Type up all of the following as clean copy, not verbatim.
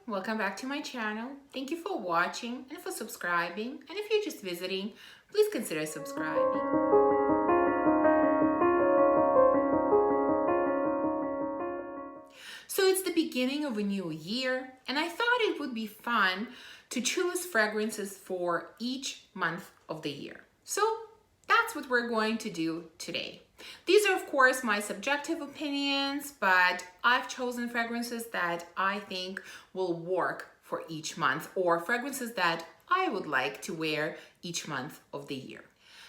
welcome back to my channel. Thank you for watching and for subscribing. And if you're just visiting, please consider subscribing. So it's the beginning of a new year, and I thought it would be fun to choose fragrances for each month of the year. So that's what we're going to do today. These are, of course, my subjective opinions, but I've chosen fragrances that I think will work for each month, or fragrances that I would like to wear each month of the year.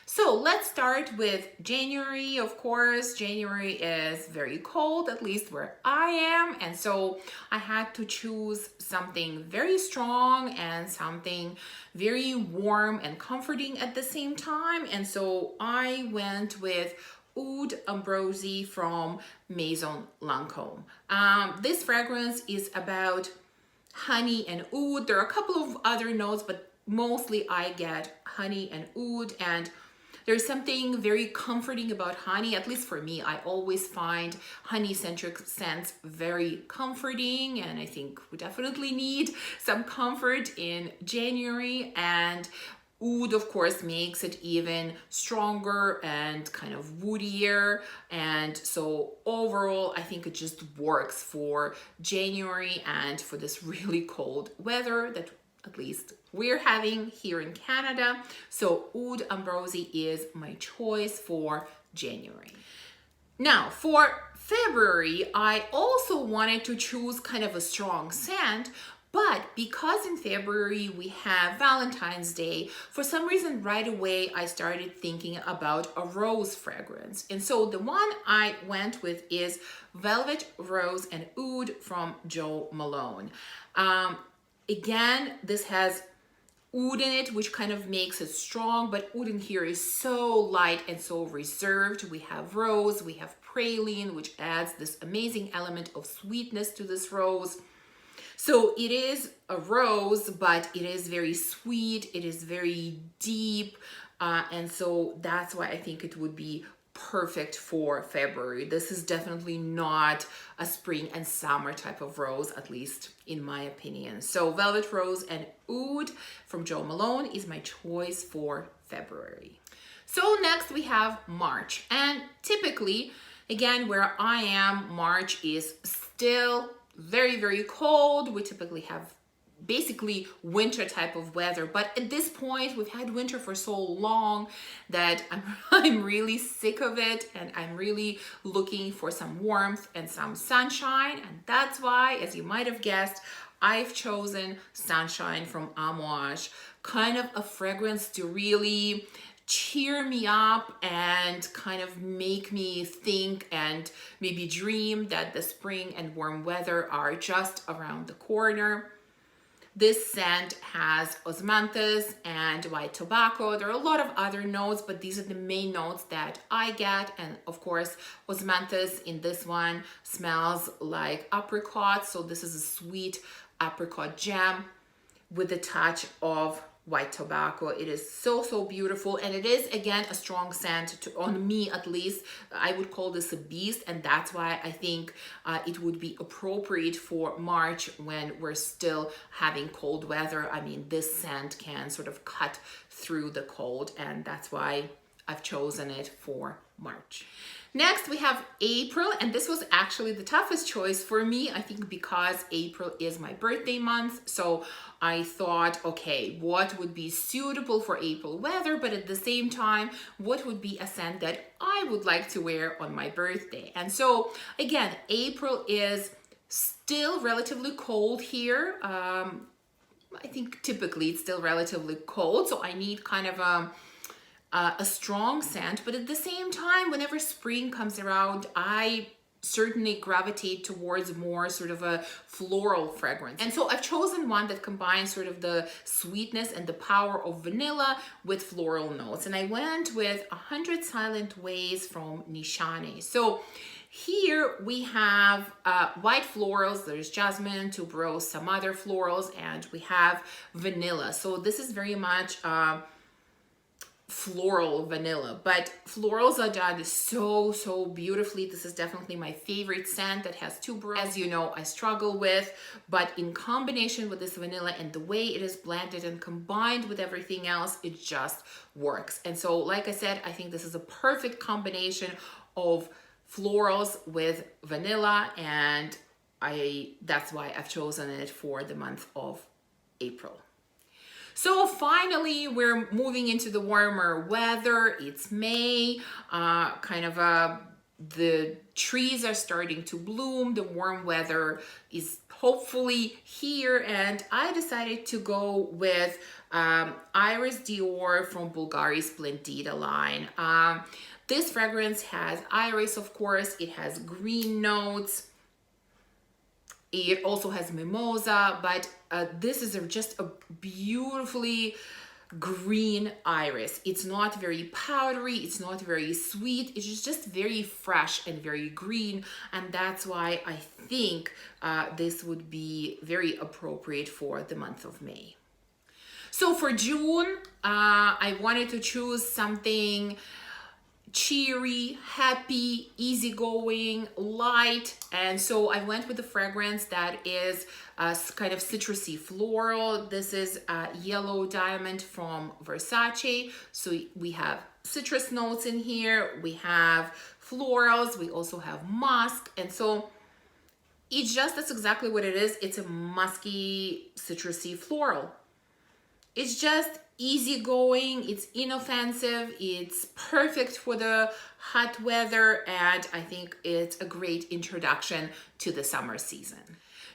So let's start with January. Of course, January is very cold, at least where I am. And so I had to choose something very strong and something very warm and comforting at the same time. And so I went with Oud Ambroisie from Maison Lancôme. This fragrance is about honey and oud. There are a couple of other notes, but mostly I get honey and oud, and there's something very comforting about honey. At least for me, I always find honey-centric scents very comforting, and I think we definitely need some comfort in January. And oud, of course, makes it even stronger and kind of woodier. And so overall, I think it just works for January and for this really cold weather that at least we're having here in Canada. So Oud Ambroisie is my choice for January. Now for February, I also wanted to choose kind of a strong scent, but because in February we have Valentine's Day, for some reason right away I started thinking about a rose fragrance. And so the one I went with is Velvet Rose and Oud from Jo Malone. Again, this has oud in it, which kind of makes it strong, but oud in here is so light and so reserved. We have rose, we have praline, which adds this amazing element of sweetness to this rose. So it is a rose, but it is very sweet, it is very deep, and so that's why I think it would be perfect for February. This is definitely not a spring and summer type of rose, at least in my opinion. So Velvet Rose and Oud from Jo Malone is my choice for February. So next we have March, and typically, again, where I am, March is still very, very cold. We typically have basically winter type of weather, but at this point we've had winter for so long that I'm really sick of it, and I'm really looking for some warmth and some sunshine. And that's why, as you might have guessed, I've chosen Sunshine from Amouage, kind of a fragrance to really cheer me up and kind of make me think and maybe dream that the spring and warm weather are just around the corner. This scent has osmanthus and white tobacco. There are a lot of other notes, but these are the main notes that I get. And of course, osmanthus in this one smells like apricot. So this is a sweet apricot jam with a touch of white tobacco. It is so, so beautiful. And it is, again, a strong scent on me, at least. I would call this a beast. And that's why I think it would be appropriate for March when we're still having cold weather. I mean, this scent can sort of cut through the cold. And that's why I've chosen it for March. Next, we have April, and this was actually the toughest choice for me, I think, because April is my birthday month. So I thought, okay, what would be suitable for April weather, but at the same time, what would be a scent that I would like to wear on my birthday? And so, again, April is still relatively cold here. I think typically it's still relatively cold, so I need kind of a strong scent, but at the same time, whenever spring comes around, I certainly gravitate towards more sort of a floral fragrance. And so I've chosen one that combines sort of the sweetness and the power of vanilla with floral notes. And I went with 100 Silent Ways from Nishane. So here we have white florals. There's jasmine, tuberose, some other florals, and we have vanilla. So this is very much floral vanilla, but florals are done so beautifully. This is definitely my favorite scent that has tuberose, as you know I struggle with, but in combination with this vanilla and the way it is blended and combined with everything else, it just works. And so like I said, I think this is a perfect combination of florals with vanilla, and that's why I've chosen it for the month of April. So finally, we're moving into the warmer weather. It's May, the trees are starting to bloom. The warm weather is hopefully here, and I decided to go with Iris Dior from Bulgari Splendida line. This fragrance has iris, of course. It has green notes. It also has mimosa, but this is just a beautifully green iris. It's not very powdery, it's not very sweet, it's just very fresh and very green, and that's why I think this would be very appropriate for the month of May. So for June, I wanted to choose something cheery, happy, easygoing, light, and so I went with the fragrance that is kind of citrusy floral. This is Yellow Diamond from Versace. So we have citrus notes in here, we have florals, we also have musk, and so that's exactly what it is. It's a musky, citrusy floral. It's just easygoing, it's inoffensive, it's perfect for the hot weather, and I think it's a great introduction to the summer season.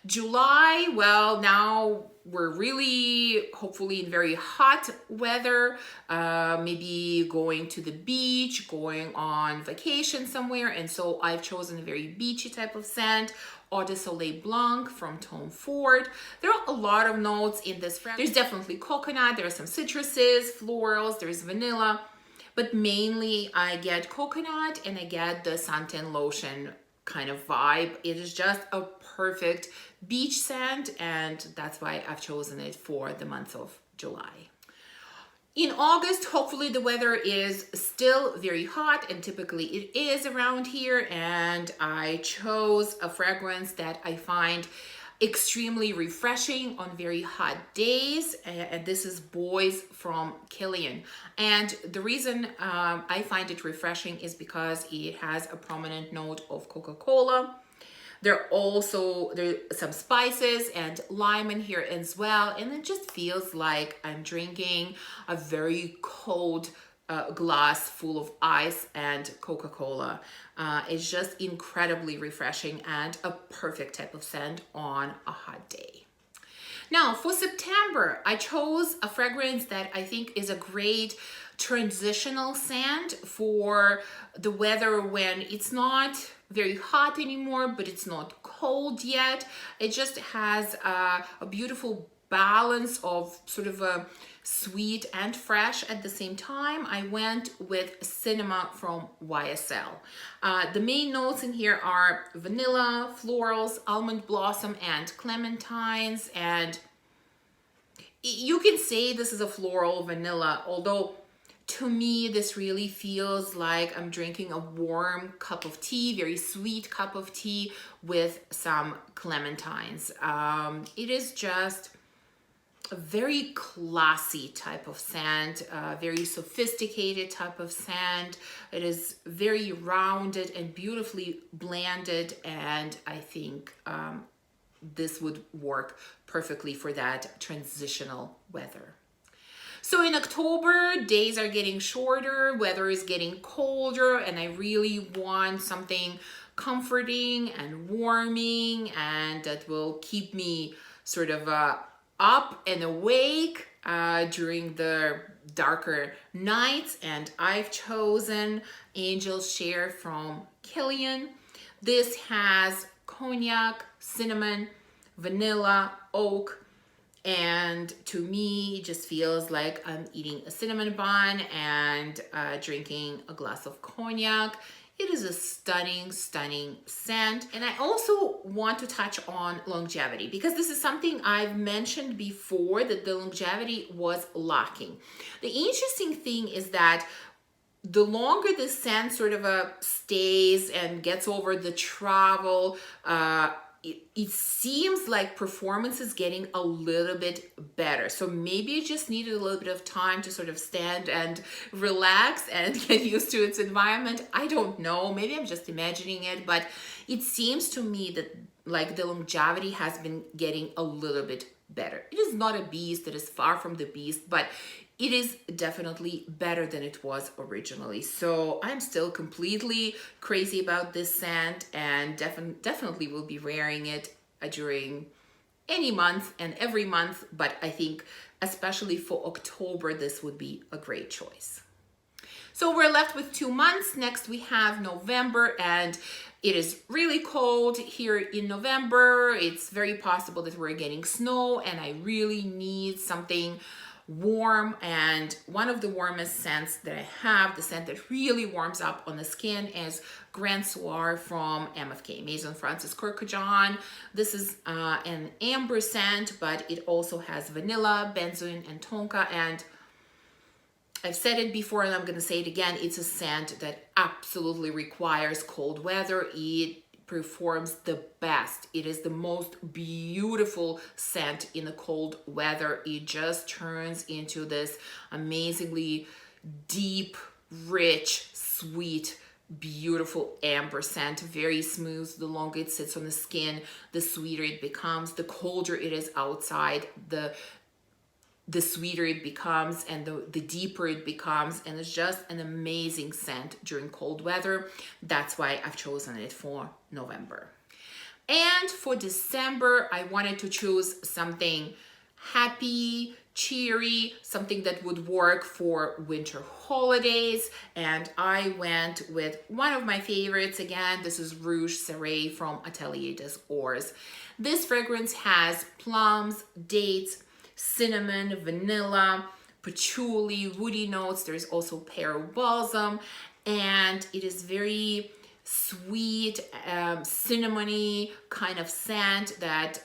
July, well, now we're really hopefully in very hot weather, maybe going to the beach, going on vacation somewhere, and so I've chosen a very beachy type of scent, Eau de Soleil Blanc from Tom Ford. There are a lot of notes in this fragrance. There's definitely coconut, there are some citruses, florals, there's vanilla, but mainly I get coconut and I get the suntan lotion kind of vibe. It is just a perfect beach scent, and that's why I've chosen it for the month of July. In August, hopefully the weather is still very hot, and typically it is around here, and I chose a fragrance that I find extremely refreshing on very hot days, and this is Boys from Kilian. And the reason I find it refreshing is because it has a prominent note of Coca-Cola. There's some spices and lime in here as well, and it just feels like I'm drinking a very cold glass full of ice and Coca-Cola. It's just incredibly refreshing and a perfect type of scent on a hot day. Now for September, I chose a fragrance that I think is a great transitional scent for the weather when it's not very hot anymore, but it's not cold yet. It just has a beautiful balance of sort of a sweet and fresh at the same time. I went with Cinema from YSL. The main notes in here are vanilla, florals, almond blossom, and clementines. And you can say this is a floral vanilla, although to me, this really feels like I'm drinking a warm cup of tea, very sweet cup of tea with some clementines. It is just a very classy type of scent, very sophisticated type of scent. It is very rounded and beautifully blended, and I think this would work perfectly for that transitional weather. So in October, days are getting shorter, weather is getting colder, and I really want something comforting and warming and that will keep me sort of up and awake during the darker nights. And I've chosen Angel's Share from Kilian. This has cognac, cinnamon, vanilla, oak, and to me, it just feels like I'm eating a cinnamon bun and drinking a glass of cognac. It is a stunning, stunning scent. And I also want to touch on longevity, because this is something I've mentioned before, that the longevity was lacking. The interesting thing is that the longer the scent sort of stays and gets over the travel, it seems like performance is getting a little bit better. So maybe it just needed a little bit of time to sort of stand and relax and get used to its environment. I don't know. Maybe I'm just imagining it, but it seems to me that like the longevity has been getting a little bit better. It is not a beast. It is far from the beast, but it is definitely better than it was originally. So I'm still completely crazy about this scent, and definitely will be wearing it during any month and every month. But I think especially for October, this would be a great choice. So we're left with 2 months. Next we have November, and it is really cold here in November. It's very possible that we're getting snow, and I really need something warm. And one of the warmest scents that I have, the scent that really warms up on the skin, is Grand Soir from MFK, Maison Francis Kurkdjian. This is an amber scent, but it also has vanilla, benzoin, and tonka. And I've said it before and I'm going to say it again, it's a scent that absolutely requires cold weather. It performs the best. It is the most beautiful scent in the cold weather. It just turns into this amazingly deep, rich, sweet, beautiful amber scent. Very smooth. The longer it sits on the skin, the sweeter it becomes. The colder it is outside, the sweeter it becomes, and the deeper it becomes, and it's just an amazing scent during cold weather. That's why I've chosen it for November. And for December, I wanted to choose something happy, cheery, something that would work for winter holidays, and I went with one of my favorites again. This is Rouge Cerise from Atelier des Ors. This fragrance has plums, dates, cinnamon, vanilla, patchouli, woody notes. There's also pear balsam, and it is very sweet, cinnamony kind of scent that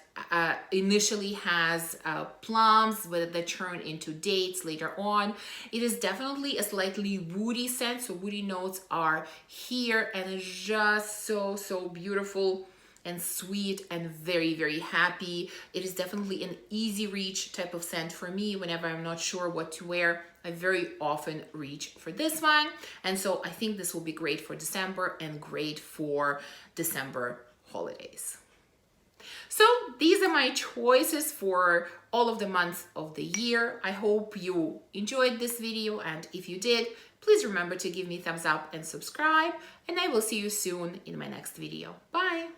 initially has plums that turn into dates later on. It is definitely a slightly woody scent, so woody notes are here, and it's just so beautiful and sweet and very, very happy. It is definitely an easy reach type of scent for me. Whenever I'm not sure what to wear, I very often reach for this one. And so I think this will be great for December and great for December holidays. So these are my choices for all of the months of the year. I hope you enjoyed this video, and if you did, please remember to give me a thumbs up and subscribe, and I will see you soon in my next video. Bye!